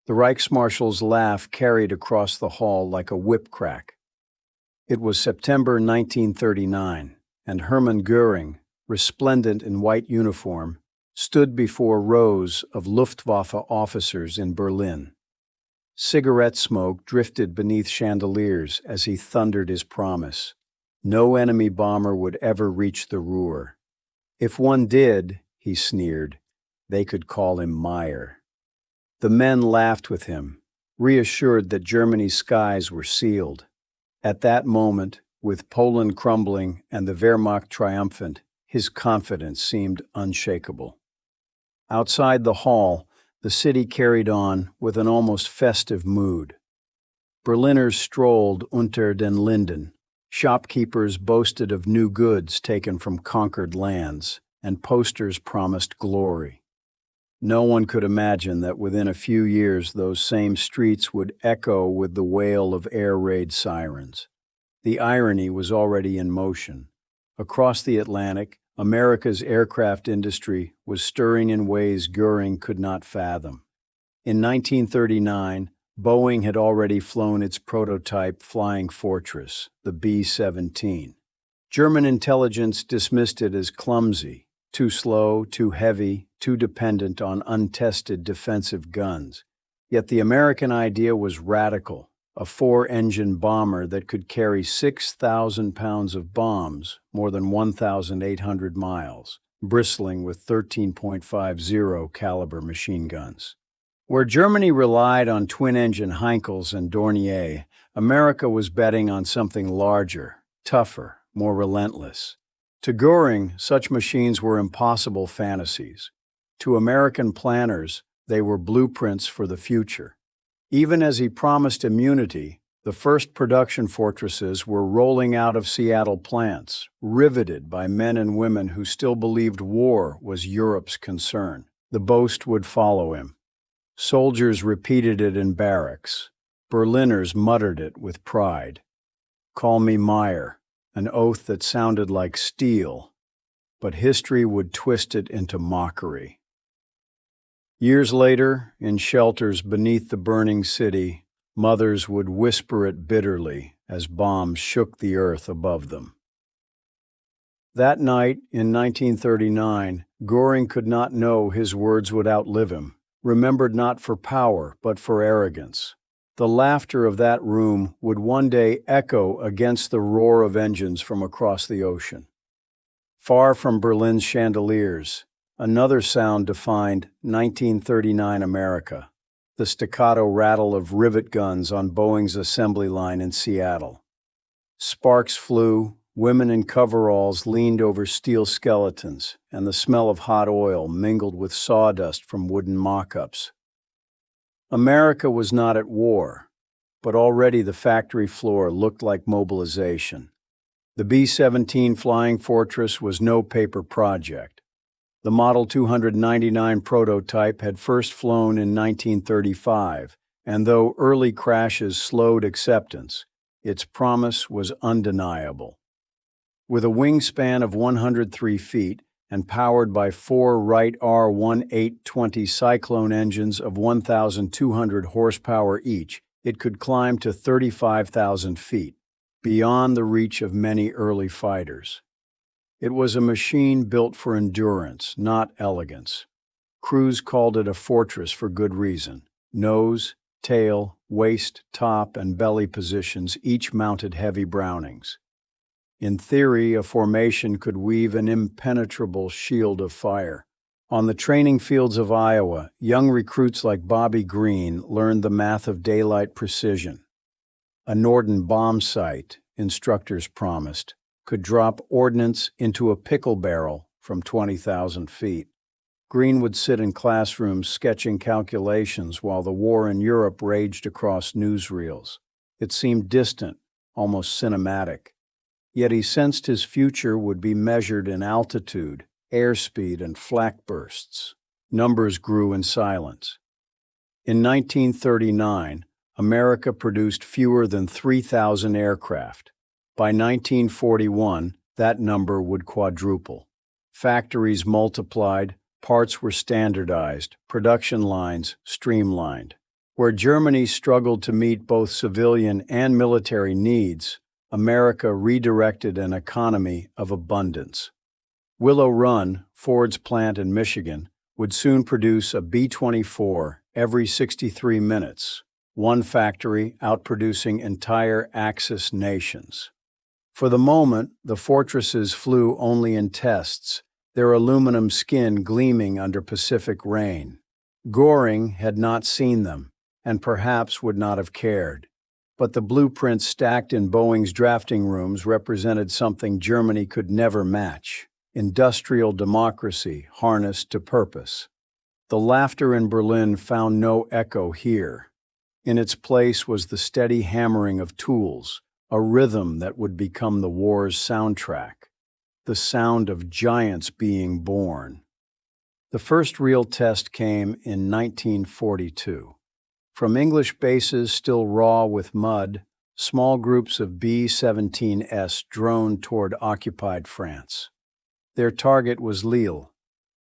The Reichsmarshal's laugh carried across the hall like a whip crack. It was September 1939, and Hermann Göring, resplendent in white uniform, stood before rows of Luftwaffe officers in Berlin. Cigarette smoke drifted beneath chandeliers as he thundered his promise. No enemy bomber would ever reach the Ruhr. If one did, he sneered, they could call him Meyer. The men laughed with him, reassured that Germany's skies were sealed. At that moment, with Poland crumbling and the Wehrmacht triumphant, his confidence seemed unshakable. Outside the hall, the city carried on with an almost festive mood. Berliners strolled unter den Linden. Shopkeepers boasted of new goods taken from conquered lands, and posters promised glory. No one could imagine that within a few years those same streets would echo with the wail of air raid sirens. The irony was already in motion. Across the Atlantic, America's aircraft industry was stirring in ways Göring could not fathom. In 1939, Boeing had already flown its prototype flying fortress, the B-17. German intelligence dismissed it as clumsy, too slow, too heavy, too dependent on untested defensive guns. Yet the American idea was radical, a four-engine bomber that could carry 6,000 pounds of bombs, more than 1,800 miles, bristling with 13.50 caliber machine guns. Where Germany relied on twin-engine Heinkels and Dornier, America was betting on something larger, tougher, more relentless. To Göring, such machines were impossible fantasies. To American planners, they were blueprints for the future. Even as he promised immunity, the first production fortresses were rolling out of Seattle plants, riveted by men and women who still believed war was Europe's concern. The boast would follow him. Soldiers repeated it in barracks. Berliners muttered it with pride. "Call me Meyer," an oath that sounded like steel, but history would twist it into mockery. Years later, in shelters beneath the burning city, mothers would whisper it bitterly as bombs shook the earth above them. That night, in 1939, Göring could not know his words would outlive him, remembered not for power, but for arrogance. The laughter of that room would one day echo against the roar of engines from across the ocean. Far from Berlin's chandeliers, another sound defined 1939 America, the staccato rattle of rivet guns on Boeing's assembly line in Seattle. Sparks flew, women in coveralls leaned over steel skeletons, and the smell of hot oil mingled with sawdust from wooden mock-ups. America was not at war, but already the factory floor looked like mobilization. The B-17 Flying Fortress was no paper project. The Model 299 prototype had first flown in 1935, and though early crashes slowed acceptance, its promise was undeniable. With a wingspan of 103 feet and powered by four Wright R-1820 Cyclone engines of 1,200 horsepower each, it could climb to 35,000 feet, beyond the reach of many early fighters. It was a machine built for endurance, not elegance. Crews called it a fortress for good reason. Nose, tail, waist, top, and belly positions each mounted heavy Brownings. In theory, a formation could weave an impenetrable shield of fire. On the training fields of Iowa, young recruits like Bobby Green learned the math of daylight precision. A Norden bomb sight, instructors promised, could drop ordnance into a pickle barrel from 20,000 feet. Green would sit in classrooms sketching calculations while the war in Europe raged across newsreels. It seemed distant, almost cinematic. Yet he sensed his future would be measured in altitude, airspeed, and flak bursts. Numbers grew in silence. In 1939, America produced fewer than 3,000 aircraft. By 1941, that number would quadruple. Factories multiplied, parts were standardized, production lines streamlined. Where Germany struggled to meet both civilian and military needs, America redirected an economy of abundance. Willow Run, Ford's plant in Michigan, would soon produce a B-24 every 63 minutes, one factory outproducing entire Axis nations. For the moment, the fortresses flew only in tests, their aluminum skin gleaming under Pacific rain. Göring had not seen them, and perhaps would not have cared. But the blueprints stacked in Boeing's drafting rooms represented something Germany could never match: industrial democracy harnessed to purpose. The laughter in Berlin found no echo here. In its place was the steady hammering of tools, a rhythm that would become the war's soundtrack, the sound of giants being born. The first real test came in 1942. From English bases still raw with mud, small groups of B-17s droned toward occupied France. Their target was Lille,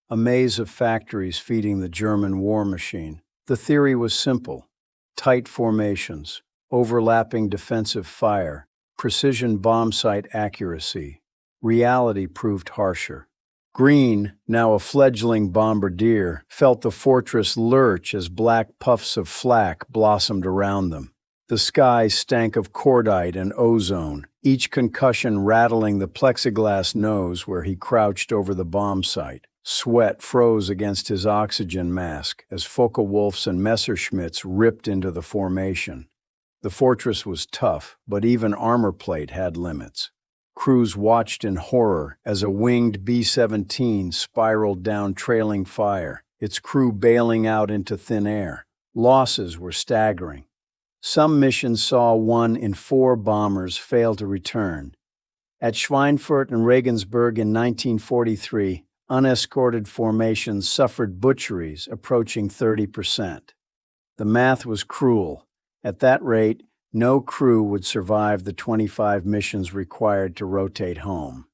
a maze of factories feeding the German war machine. The theory was simple: tight formations, overlapping defensive fire, precision bomb site accuracy. Reality proved harsher. Green, now a fledgling bombardier, felt the fortress lurch as black puffs of flak blossomed around them. The sky stank of cordite and ozone, each concussion rattling the plexiglass nose where he crouched over the bomb site. Sweat froze against his oxygen mask as Focke-Wulfs and Messerschmitts ripped into the formation. The fortress was tough, but even armor plate had limits. Crews watched in horror as a winged B-17 spiraled down trailing fire, its crew bailing out into thin air. Losses were staggering. Some missions saw 1 in 4 bombers fail to return. At Schweinfurt and Regensburg in 1943, unescorted formations suffered butcheries approaching 30%. The math was cruel. At that rate, no crew would survive the 25 missions required to rotate home.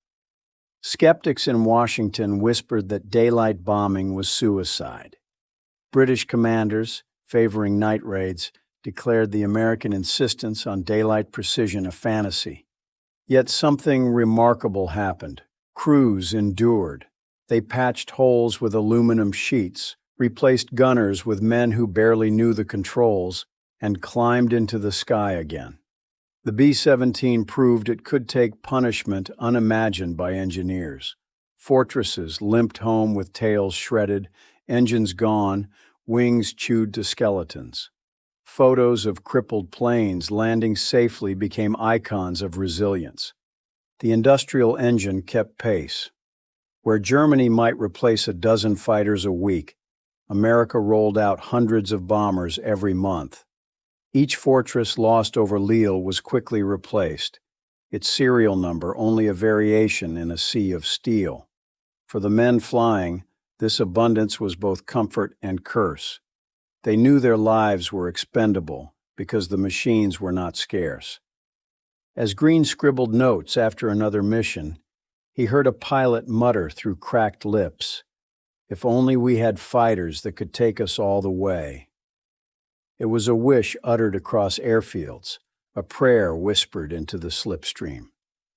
Skeptics in Washington whispered that daylight bombing was suicide. British commanders, favoring night raids, declared the American insistence on daylight precision a fantasy. Yet something remarkable happened. Crews endured. They patched holes with aluminum sheets, replaced gunners with men who barely knew the controls, and climbed into the sky again. The B-17 proved it could take punishment unimagined by engineers. Fortresses limped home with tails shredded, engines gone, wings chewed to skeletons. Photos of crippled planes landing safely became icons of resilience. The industrial engine kept pace. Where Germany might replace a dozen fighters a week, America rolled out hundreds of bombers every month. Each fortress lost over Lille was quickly replaced, its serial number only a variation in a sea of steel. For the men flying, this abundance was both comfort and curse. They knew their lives were expendable because the machines were not scarce. As Green scribbled notes after another mission, he heard a pilot mutter through cracked lips, "If only we had fighters that could take us all the way." It was a wish uttered across airfields, a prayer whispered into the slipstream.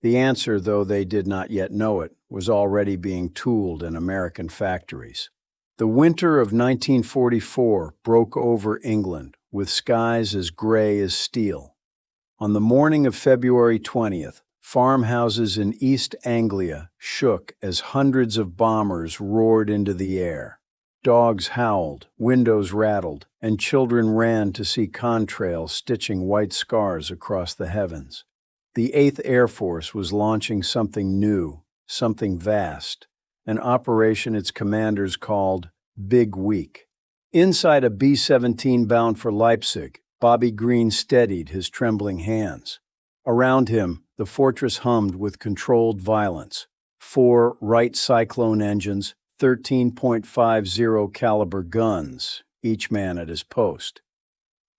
The answer, though they did not yet know it, was already being tooled in American factories. The winter of 1944 broke over England with skies as gray as steel. On the morning of February 20th, farmhouses in East Anglia shook as hundreds of bombers roared into the air. Dogs howled, windows rattled, and children ran to see contrails stitching white scars across the heavens. The 8th Air Force was launching something new, something vast, an operation its commanders called Big Week. Inside a B-17 bound for Leipzig, Bobby Green steadied his trembling hands. Around him, the fortress hummed with controlled violence. 4 Wright Cyclone engines, 13.50 caliber guns, each man at his post.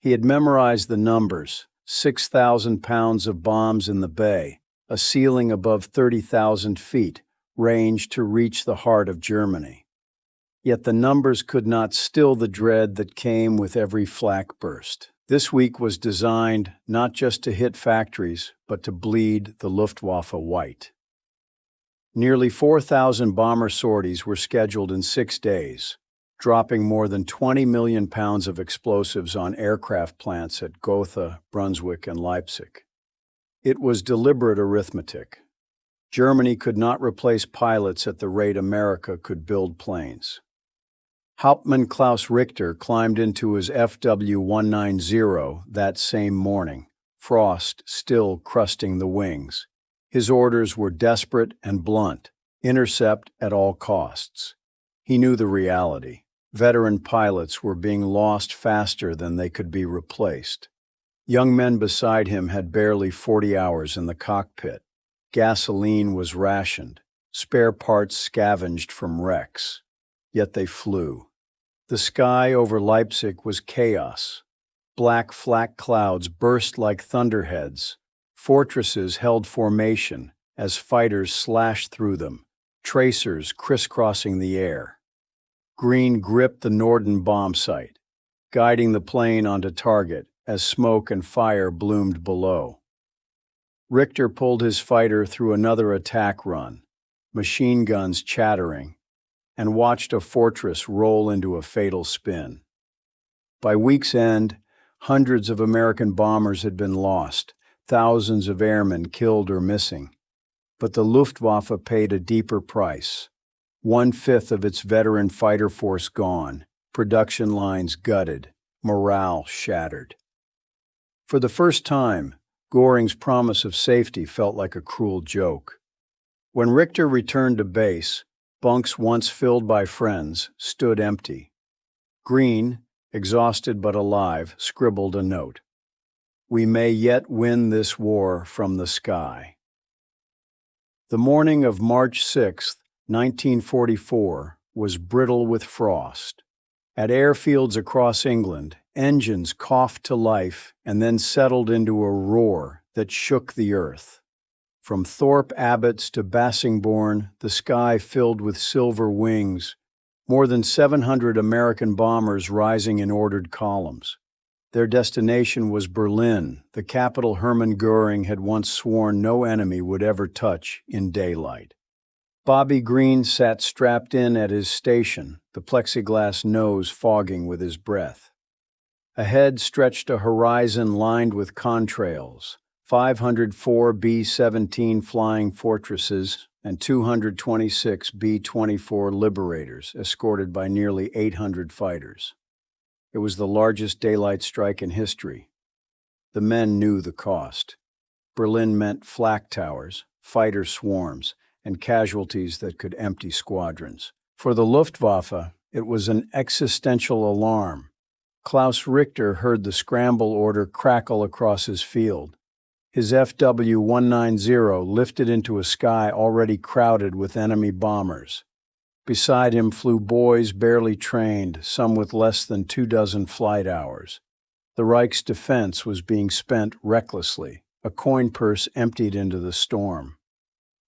He had memorized the numbers: 6,000 pounds of bombs in the bay, a ceiling above 30,000 feet, range to reach the heart of Germany. Yet the numbers could not still the dread that came with every flak burst. This week was designed not just to hit factories, but to bleed the Luftwaffe white. Nearly 4,000 bomber sorties were scheduled in 6 days, dropping more than 20 million pounds of explosives on aircraft plants at Gotha, Brunswick, and Leipzig. It was deliberate arithmetic. Germany could not replace pilots at the rate America could build planes. Hauptmann Klaus Richter climbed into his FW-190 that same morning, frost still crusting the wings. His orders were desperate and blunt: intercept at all costs. He knew the reality. Veteran pilots were being lost faster than they could be replaced. Young men beside him had barely 40 hours in the cockpit. Gasoline was rationed, spare parts scavenged from wrecks. Yet they flew. The sky over Leipzig was chaos. Black flak clouds burst like thunderheads. Fortresses held formation as fighters slashed through them, tracers crisscrossing the air. Green gripped the Norden bomb site, guiding the plane onto target as smoke and fire bloomed below. Richter pulled his fighter through another attack run, machine guns chattering, and watched a fortress roll into a fatal spin. By week's end, hundreds of American bombers had been lost, thousands of airmen killed or missing. But the Luftwaffe paid a deeper price. 1/5 of its veteran fighter force gone, production lines gutted, morale shattered. For the first time, Göring's promise of safety felt like a cruel joke. When Richter returned to base, bunks once filled by friends stood empty. Green, exhausted but alive, scribbled a note: "We may yet win this war from the sky." The morning of March 6, 1944, was brittle with frost. At airfields across England, engines coughed to life and then settled into a roar that shook the earth. From Thorpe Abbotts to Bassingbourn, the sky filled with silver wings, more than 700 American bombers rising in ordered columns. Their destination was Berlin, the capital Hermann Göring had once sworn no enemy would ever touch in daylight. Bobby Green sat strapped in at his station, the plexiglass nose fogging with his breath. Ahead stretched a horizon lined with contrails, 504 B-17 flying fortresses and 226 B-24 Liberators, escorted by nearly 800 fighters. It was the largest daylight strike in history. The men knew the cost. Berlin meant flak towers, fighter swarms, and casualties that could empty squadrons. For the Luftwaffe, it was an existential alarm. Klaus Richter heard the scramble order crackle across his field. His FW-190 lifted into a sky already crowded with enemy bombers. Beside him flew boys barely trained, some with less than 24 flight hours. The Reich's defense was being spent recklessly, a coin purse emptied into the storm.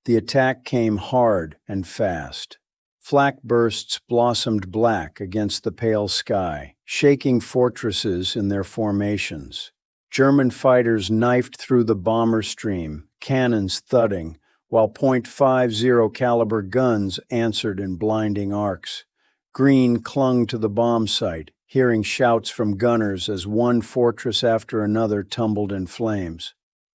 The attack came hard and fast. Flak bursts blossomed black against the pale sky, shaking fortresses in their formations. German fighters knifed through the bomber stream, cannons thudding, while .50 caliber guns answered in blinding arcs. Green clung to the bomb site, hearing shouts from gunners as one fortress after another tumbled in flames.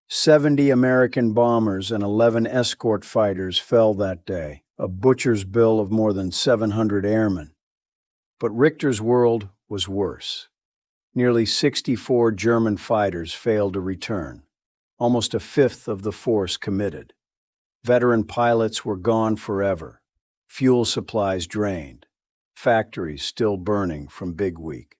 70 American bombers and 11 escort fighters fell that day, a butcher's bill of more than 700 airmen. But Richter's world was worse. Nearly 64 German fighters failed to return, almost a fifth of the force committed. Veteran pilots were gone forever, fuel supplies drained, factories still burning from Big Week.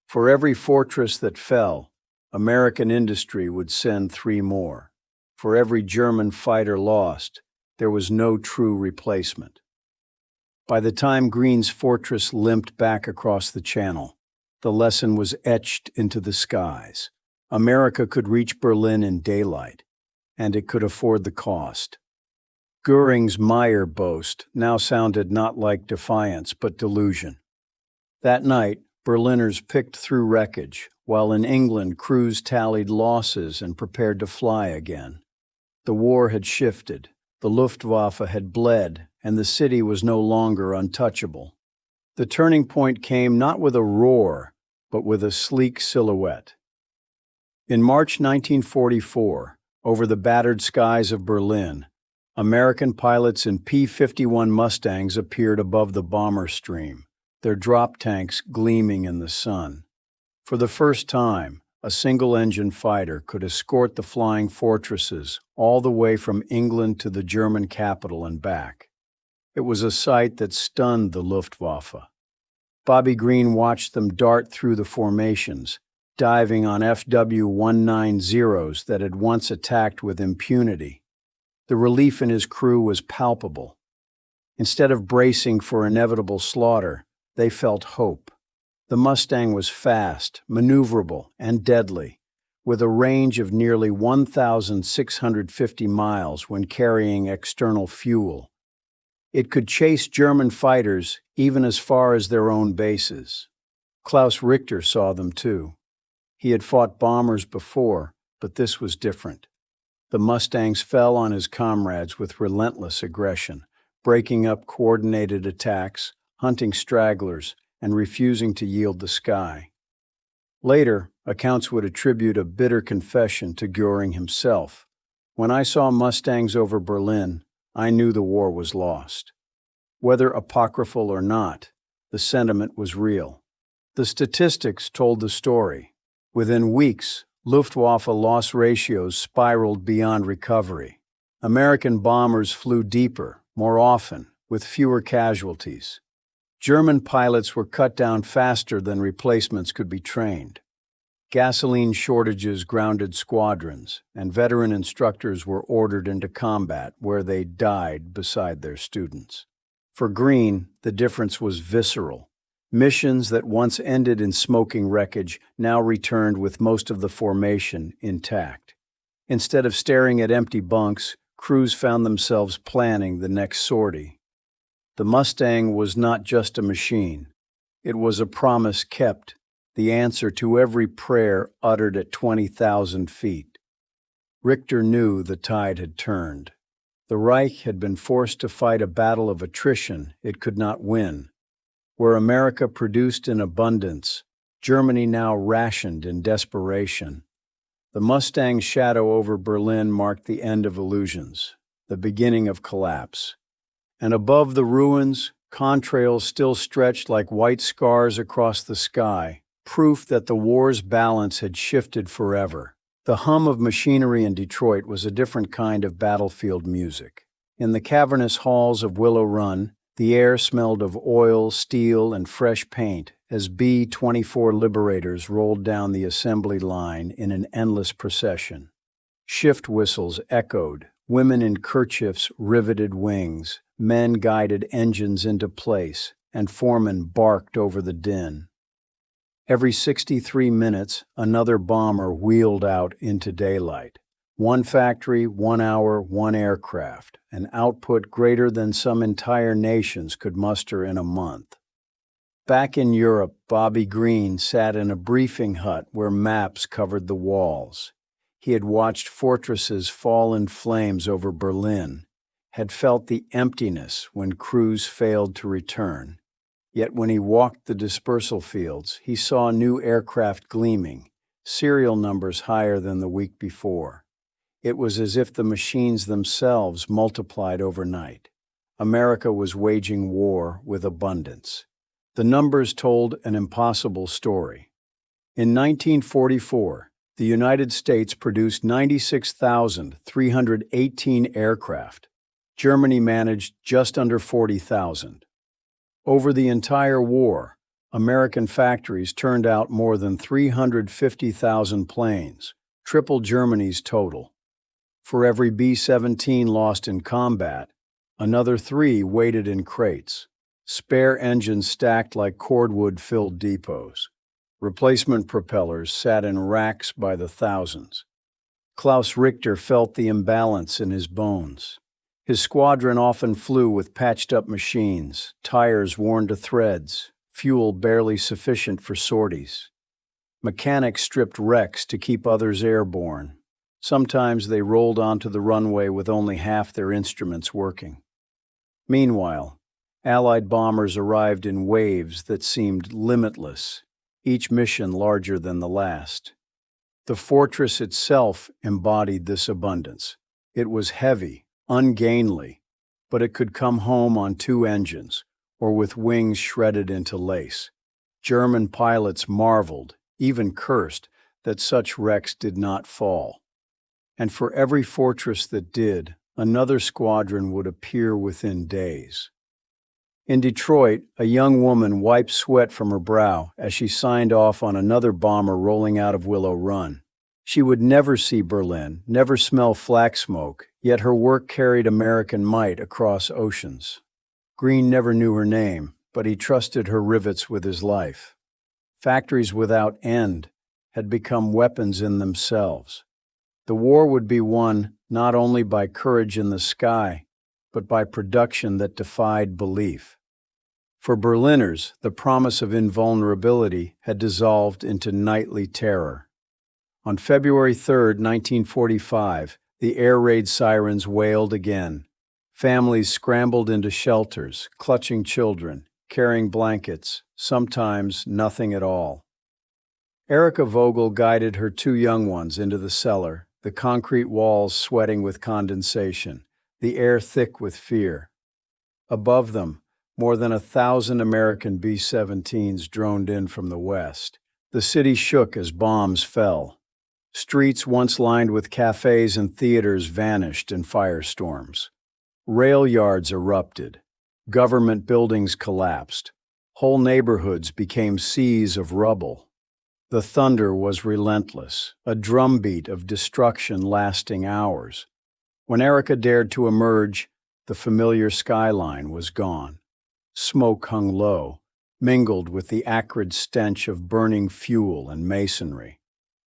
For every fortress that fell, American industry would send 3 more. For every German fighter lost, there was no true replacement. By the time Green's fortress limped back across the channel, the lesson was etched into the skies. America could reach Berlin in daylight, and it could afford the cost. Goering's Meyer boast now sounded not like defiance but delusion. That night, Berliners picked through wreckage, while in England crews tallied losses and prepared to fly again. The war had shifted, the Luftwaffe had bled, and the city was no longer untouchable. The turning point came not with a roar, but with a sleek silhouette. In March 1944, over the battered skies of Berlin, American pilots in P-51 Mustangs appeared above the bomber stream, their drop tanks gleaming in the sun. For the first time, a single-engine fighter could escort the flying fortresses all the way from England to the German capital and back. It was a sight that stunned the Luftwaffe. Bobby Green watched them dart through the formations, diving on FW-190s that had once attacked with impunity. The relief in his crew was palpable. Instead of bracing for inevitable slaughter, they felt hope. The Mustang was fast, maneuverable, and deadly, with a range of nearly 1,650 miles when carrying external fuel. It could chase German fighters even as far as their own bases. Klaus Richter saw them too. He had fought bombers before, but this was different. The Mustangs fell on his comrades with relentless aggression, breaking up coordinated attacks, hunting stragglers, and refusing to yield the sky. Later, accounts would attribute a bitter confession to Goering himself. When I saw Mustangs over Berlin, I knew the war was lost. Whether apocryphal or not, the sentiment was real. The statistics told the story. Within weeks, Luftwaffe loss ratios spiraled beyond recovery. American bombers flew deeper, more often, with fewer casualties. German pilots were cut down faster than replacements could be trained. Gasoline shortages grounded squadrons, and veteran instructors were ordered into combat where they died beside their students. For Green, the difference was visceral. Missions that once ended in smoking wreckage now returned with most of the formation intact. Instead of staring at empty bunks, crews found themselves planning the next sortie. The Mustang was not just a machine. It was a promise kept, the answer to every prayer uttered at 20,000 feet. Richter knew the tide had turned. The Reich had been forced to fight a battle of attrition it could not win. Where America produced in abundance, Germany now rationed in desperation. The Mustang's shadow over Berlin marked the end of illusions, the beginning of collapse. And above the ruins, contrails still stretched like white scars across the sky, proof that the war's balance had shifted forever. The hum of machinery in Detroit was a different kind of battlefield music. In the cavernous halls of Willow Run, the air smelled of oil, steel, and fresh paint as B-24 Liberators rolled down the assembly line in an endless procession. Shift whistles echoed, women in kerchiefs riveted wings, men guided engines into place, and foremen barked over the din. Every 63 minutes, another bomber wheeled out into daylight. One factory, 1 hour, one aircraft, an output greater than some entire nations could muster in a month. Back in Europe, Bobby Green sat in a briefing hut where maps covered the walls. He had watched fortresses fall in flames over Berlin, had felt the emptiness when crews failed to return. Yet when he walked the dispersal fields, he saw new aircraft gleaming, serial numbers higher than the week before. It was as if the machines themselves multiplied overnight. America was waging war with abundance. The numbers told an impossible story. In 1944, the United States produced 96,318 aircraft. Germany managed just under 40,000. Over the entire war, American factories turned out more than 350,000 planes, triple Germany's total. For every B-17 lost in combat, another 3 waited in crates, spare engines stacked like cordwood-filled depots. Replacement propellers sat in racks by the thousands. Klaus Richter felt the imbalance in his bones. His squadron often flew with patched-up machines, tires worn to threads, fuel barely sufficient for sorties. Mechanics stripped wrecks to keep others airborne. Sometimes they rolled onto the runway with only half their instruments working. Meanwhile, Allied bombers arrived in waves that seemed limitless, each mission larger than the last. The fortress itself embodied this abundance. It was heavy, ungainly, but it could come home on two engines, or with wings shredded into lace. German pilots marveled, even cursed, that such wrecks did not fall. And for every fortress that did, another squadron would appear within days. In Detroit, a young woman wiped sweat from her brow as she signed off on another bomber rolling out of Willow Run. She would never see Berlin, never smell flak smoke, yet her work carried American might across oceans. Green never knew her name, but he trusted her rivets with his life. Factories without end had become weapons in themselves. The war would be won not only by courage in the sky, but by production that defied belief. For Berliners, the promise of invulnerability had dissolved into nightly terror. On February 3, 1945, the air raid sirens wailed again. Families scrambled into shelters, clutching children, carrying blankets, sometimes nothing at all. Erika Vogel guided her two young ones into the cellar, the concrete walls sweating with condensation, the air thick with fear. Above them, more than 1,000 American B-17s droned in from the west. The city shook as bombs fell. Streets once lined with cafes and theaters vanished in firestorms. Rail yards erupted. Government buildings collapsed. Whole neighborhoods became seas of rubble. The thunder was relentless, a drumbeat of destruction lasting hours. When Erika dared to emerge, the familiar skyline was gone. Smoke hung low, mingled with the acrid stench of burning fuel and masonry.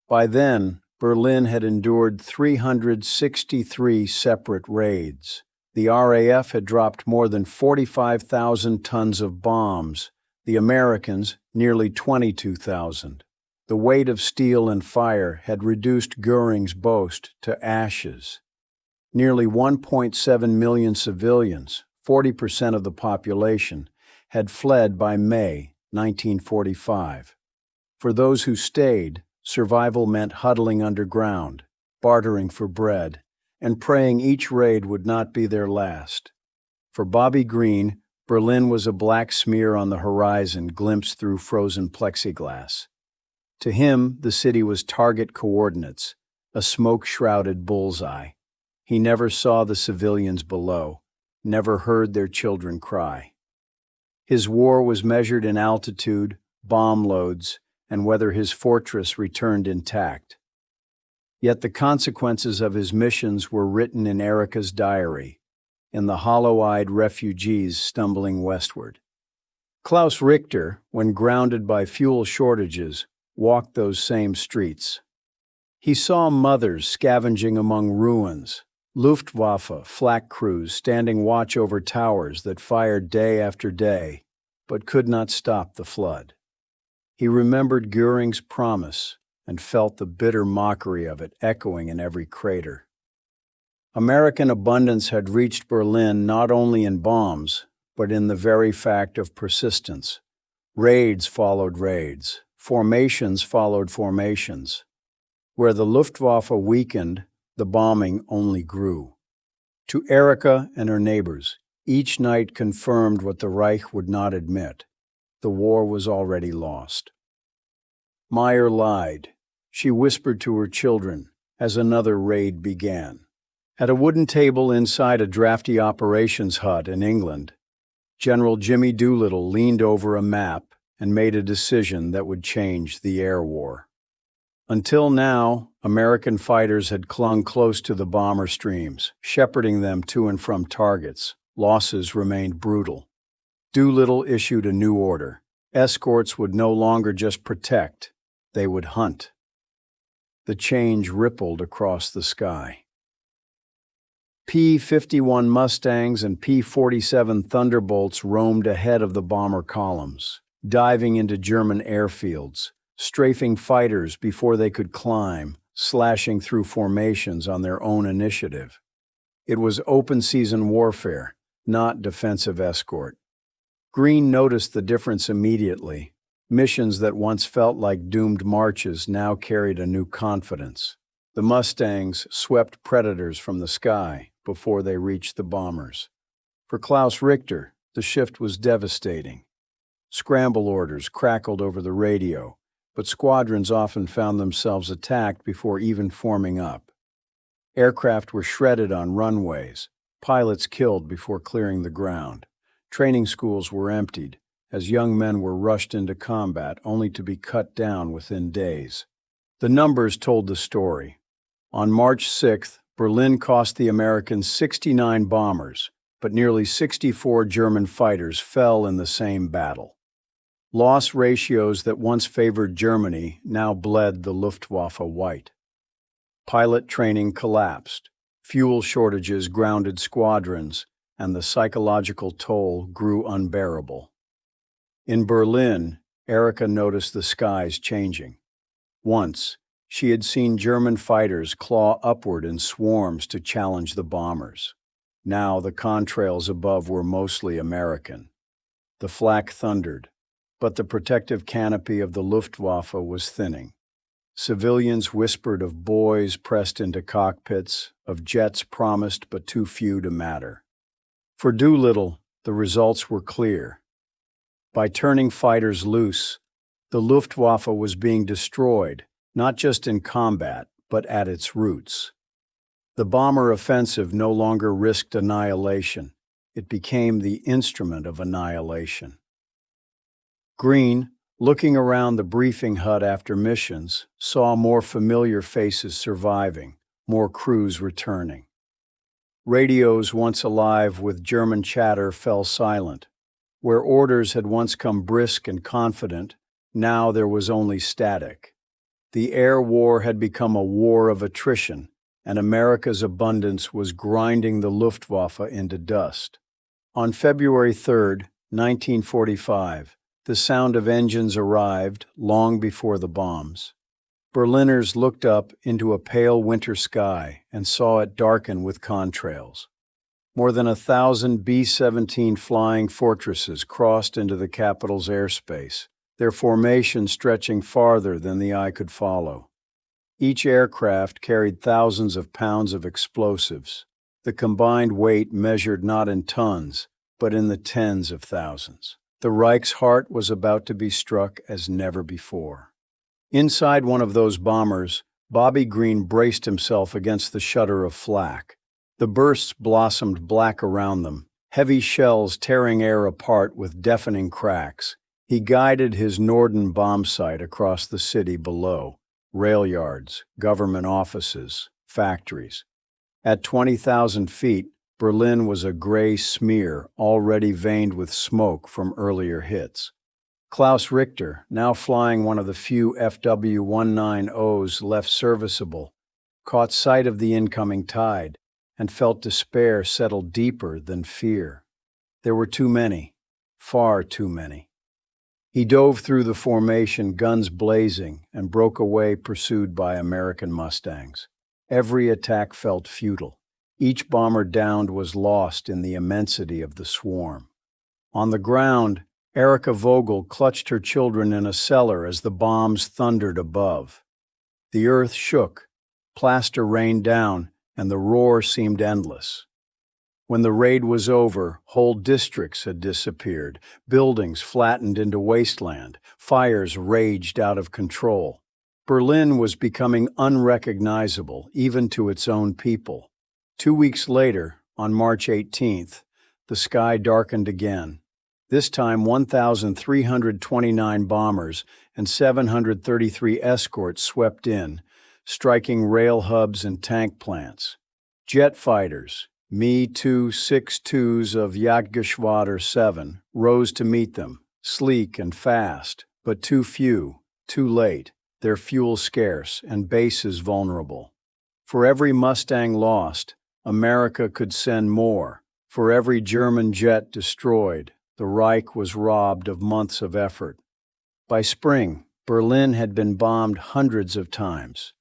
By then, Berlin had endured 363 separate raids. The RAF had dropped more than 45,000 tons of bombs, the Americans nearly 22,000. The weight of steel and fire had reduced Göring's boast to ashes. Nearly 1.7 million civilians, 40% of the population, had fled by May 1945. For those who stayed, survival meant huddling underground, bartering for bread, and praying each raid would not be their last. For Bobby Green, Berlin was a black smear on the horizon glimpsed through frozen plexiglass. To him, the city was target coordinates, a smoke-shrouded bullseye. He never saw the civilians below, never heard their children cry. His war was measured in altitude, bomb loads, and whether his fortress returned intact. Yet the consequences of his missions were written in Erika's diary, in the hollow-eyed refugees stumbling westward. Klaus Richter, when grounded by fuel shortages, walked those same streets. He saw mothers scavenging among ruins, Luftwaffe flak crews standing watch over towers that fired day after day, but could not stop the flood. He remembered Göring's promise and felt the bitter mockery of it echoing in every crater. American abundance had reached Berlin not only in bombs, but in the very fact of persistence. Raids followed raids, formations followed formations. Where the Luftwaffe weakened, the bombing only grew. To Erika and her neighbors, each night confirmed what the Reich would not admit. The war was already lost. Meyer lied. She whispered to her children as another raid began. At a wooden table inside a drafty operations hut in England, General Jimmy Doolittle leaned over a map and made a decision that would change the air war. Until now, American fighters had clung close to the bomber streams, shepherding them to and from targets. Losses remained brutal. Doolittle issued a new order. Escorts would no longer just protect, they would hunt. The change rippled across the sky. P-51 Mustangs and P-47 Thunderbolts roamed ahead of the bomber columns, diving into German airfields, strafing fighters before they could climb, slashing through formations on their own initiative. It was open-season warfare, not defensive escort. Green noticed the difference immediately. Missions that once felt like doomed marches now carried a new confidence. The Mustangs swept predators from the sky before they reached the bombers. For Klaus Richter, the shift was devastating. Scramble orders crackled over the radio, but squadrons often found themselves attacked before even forming up. Aircraft were shredded on runways, pilots killed before clearing the ground. Training schools were emptied, as young men were rushed into combat only to be cut down within days. The numbers told the story. On March 6th, Berlin cost the Americans 69 bombers, but nearly 64 German fighters fell in the same battle. Loss ratios that once favored Germany now bled the Luftwaffe white. Pilot training collapsed, fuel shortages grounded squadrons, and the psychological toll grew unbearable. In Berlin, Erika noticed the skies changing. Once, she had seen German fighters claw upward in swarms to challenge the bombers. Now the contrails above were mostly American. The flak thundered, but the protective canopy of the Luftwaffe was thinning. Civilians whispered of boys pressed into cockpits, of jets promised but too few to matter. For Doolittle, the results were clear. By turning fighters loose, the Luftwaffe was being destroyed, not just in combat, but at its roots. The bomber offensive no longer risked annihilation. It became the instrument of annihilation. Green, looking around the briefing hut after missions, saw more familiar faces surviving, more crews returning. Radios once alive with German chatter fell silent. Where orders had once come brisk and confident, now there was only static. The air war had become a war of attrition, and America's abundance was grinding the Luftwaffe into dust. On February 3, 1945, the sound of engines arrived long before the bombs. Berliners looked up into a pale winter sky and saw it darken with contrails. More than 1,000 B-17 flying fortresses crossed into the capital's airspace, their formation stretching farther than the eye could follow. Each aircraft carried thousands of pounds of explosives. The combined weight measured not in tons, but in the tens of thousands. The Reich's heart was about to be struck as never before. Inside one of those bombers, Bobby Green braced himself against the shutter of flak. The bursts blossomed black around them, heavy shells tearing air apart with deafening cracks. He guided his Norden bomb sight across the city below, rail yards, government offices, factories. At 20,000 feet, Berlin was a gray smear already veined with smoke from earlier hits. Klaus Richter, now flying one of the few FW-190s left serviceable, caught sight of the incoming tide and felt despair settle deeper than fear. There were too many, far too many. He dove through the formation, guns blazing, and broke away pursued by American Mustangs. Every attack felt futile. Each bomber downed was lost in the immensity of the swarm. On the ground, Erika Vogel clutched her children in a cellar as the bombs thundered above. The earth shook, plaster rained down, and the roar seemed endless. When the raid was over, whole districts had disappeared, buildings flattened into wasteland, fires raged out of control. Berlin was becoming unrecognizable, even to its own people. 2 weeks later, on March 18th, the sky darkened again. This time 1,329 bombers and 733 escorts swept in, striking rail hubs and tank plants. Jet fighters, Me-262s of Jagdgeschwader 7, rose to meet them, sleek and fast, but too few, too late, their fuel scarce and bases vulnerable. For every Mustang lost, America could send more. For every German jet destroyed, the Reich was robbed of months of effort. By spring, Berlin had been bombed hundreds of times.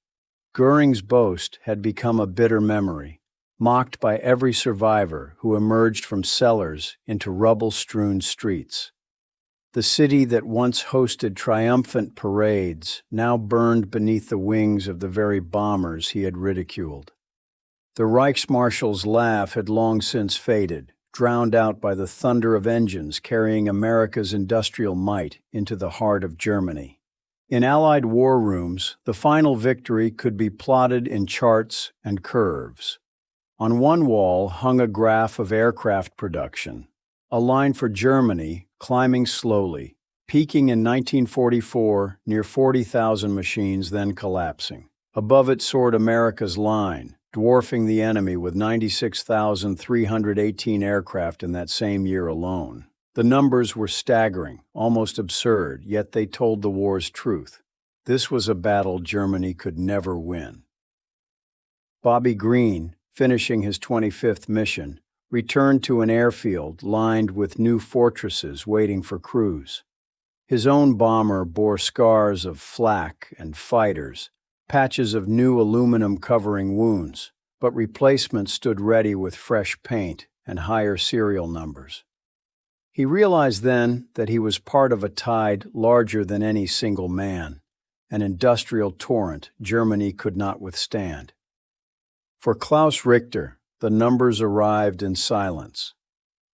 Goering's boast had become a bitter memory, mocked by every survivor who emerged from cellars into rubble-strewn streets. The city that once hosted triumphant parades now burned beneath the wings of the very bombers he had ridiculed. The Reichsmarshal's laugh had long since faded, drowned out by the thunder of engines carrying America's industrial might into the heart of Germany. In Allied war rooms, the final victory could be plotted in charts and curves. On one wall hung a graph of aircraft production, a line for Germany climbing slowly, peaking in 1944 near 40,000 machines, then collapsing. Above it soared America's line, dwarfing the enemy with 96,318 aircraft in that same year alone. The numbers were staggering, almost absurd, yet they told the war's truth. This was a battle Germany could never win. Bobby Green, finishing his 25th mission, returned to an airfield lined with new fortresses waiting for crews. His own bomber bore scars of flak and fighters, patches of new aluminum covering wounds, but replacements stood ready with fresh paint and higher serial numbers. He realized then that he was part of a tide larger than any single man, an industrial torrent Germany could not withstand. For Klaus Richter, the numbers arrived in silence.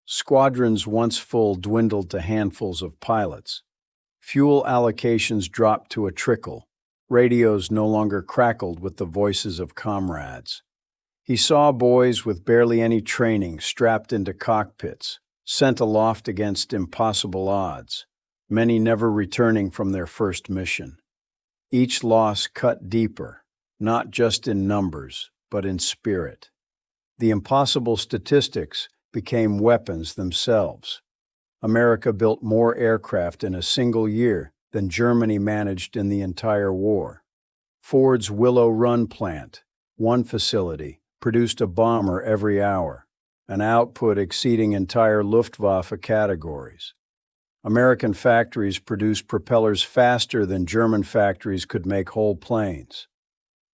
Squadrons once full dwindled to handfuls of pilots. Fuel allocations dropped to a trickle. Radios no longer crackled with the voices of comrades. He saw boys with barely any training strapped into cockpits, sent aloft against impossible odds, many never returning from their first mission. Each loss cut deeper, not just in numbers, but in spirit. The impossible statistics became weapons themselves. America built more aircraft in a single year than Germany managed in the entire war. Ford's Willow Run plant, one facility, produced a bomber every hour, an output exceeding entire Luftwaffe categories. American factories produced propellers faster than German factories could make whole planes.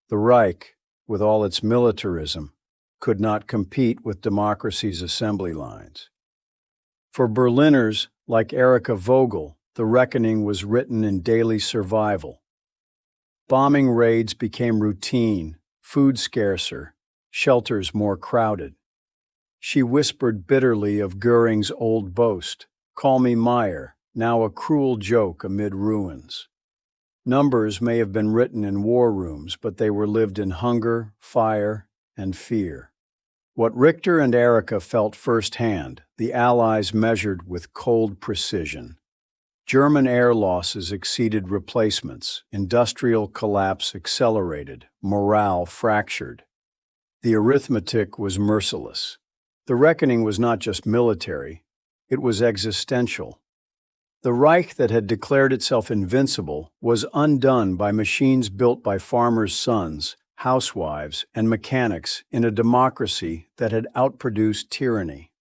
The Reich, with all its militarism, could not compete with democracy's assembly lines. For Berliners like Erika Vogel, the reckoning was written in daily survival. Bombing raids became routine, food scarcer, shelters more crowded. She whispered bitterly of Goering's old boast, "Call me Meyer," now a cruel joke amid ruins. Numbers may have been written in war rooms, but they were lived in hunger, fire, and fear. What Richter and Erika felt firsthand, the Allies measured with cold precision. German air losses exceeded replacements, industrial collapse accelerated, morale fractured. The arithmetic was merciless. The reckoning was not just military, it was existential. The Reich that had declared itself invincible was undone by machines built by farmers' sons, housewives, and mechanics in a democracy that had outproduced tyranny.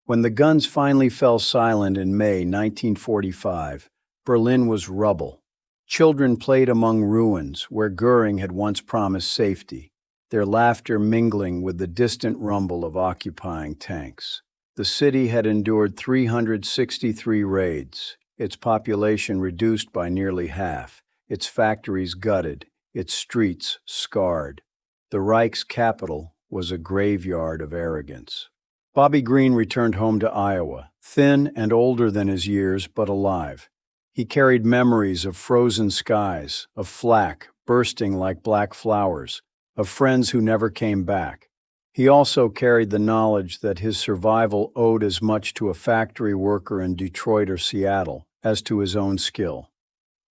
When the guns finally fell silent in May 1945, Berlin was rubble. Children played among ruins where Goering had once promised safety, their laughter mingling with the distant rumble of occupying tanks. The city had endured 363 raids, its population reduced by nearly half, its factories gutted, its streets scarred. The Reich's capital was a graveyard of arrogance. Bobby Green returned home to Iowa, thin and older than his years, but alive. He carried memories of frozen skies, of flak bursting like black flowers, of friends who never came back. He also carried the knowledge that his survival owed as much to a factory worker in Detroit or Seattle as to his own skill.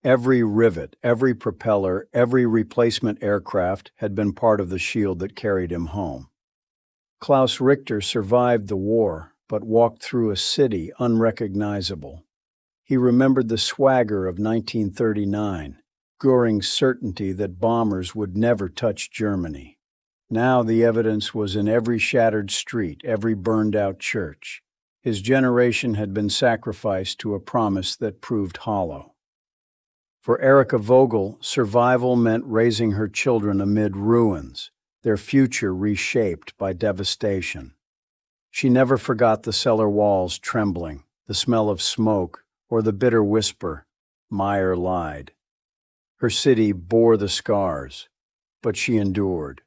Every rivet, every propeller, every replacement aircraft had been part of the shield that carried him home. Klaus Richter survived the war, but walked through a city unrecognizable. He remembered the swagger of 1939, Goering's certainty that bombers would never touch Germany. Now the evidence was in every shattered street, every burned-out church. His generation had been sacrificed to a promise that proved hollow. For Erica Vogel, survival meant raising her children amid ruins, their future reshaped by devastation. She never forgot the cellar walls trembling, the smell of smoke, or the bitter whisper, "Meyer lied." Her city bore the scars, but she endured.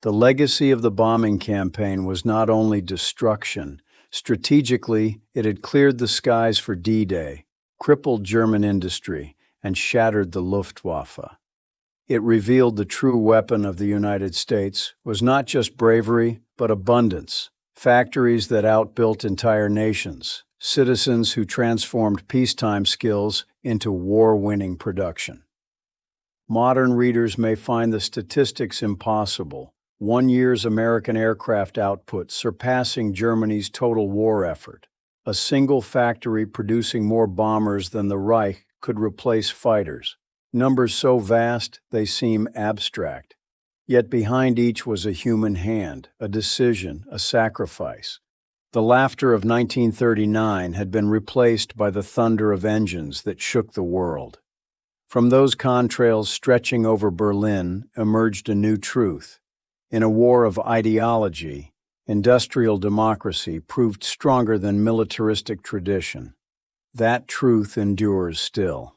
The legacy of the bombing campaign was not only destruction. Strategically, it had cleared the skies for D-Day, crippled German industry, and shattered the Luftwaffe. It revealed the true weapon of the United States was not just bravery, but abundance. Factories that outbuilt entire nations, citizens who transformed peacetime skills into war-winning production. Modern readers may find the statistics impossible. 1 year's American aircraft output surpassing Germany's total war effort. A single factory producing more bombers than the Reich could replace fighters. Numbers so vast they seem abstract. Yet behind each was a human hand, a decision, a sacrifice. The laughter of 1939 had been replaced by the thunder of engines that shook the world. From those contrails stretching over Berlin emerged a new truth. In a war of ideology, industrial democracy proved stronger than militaristic tradition. That truth endures still.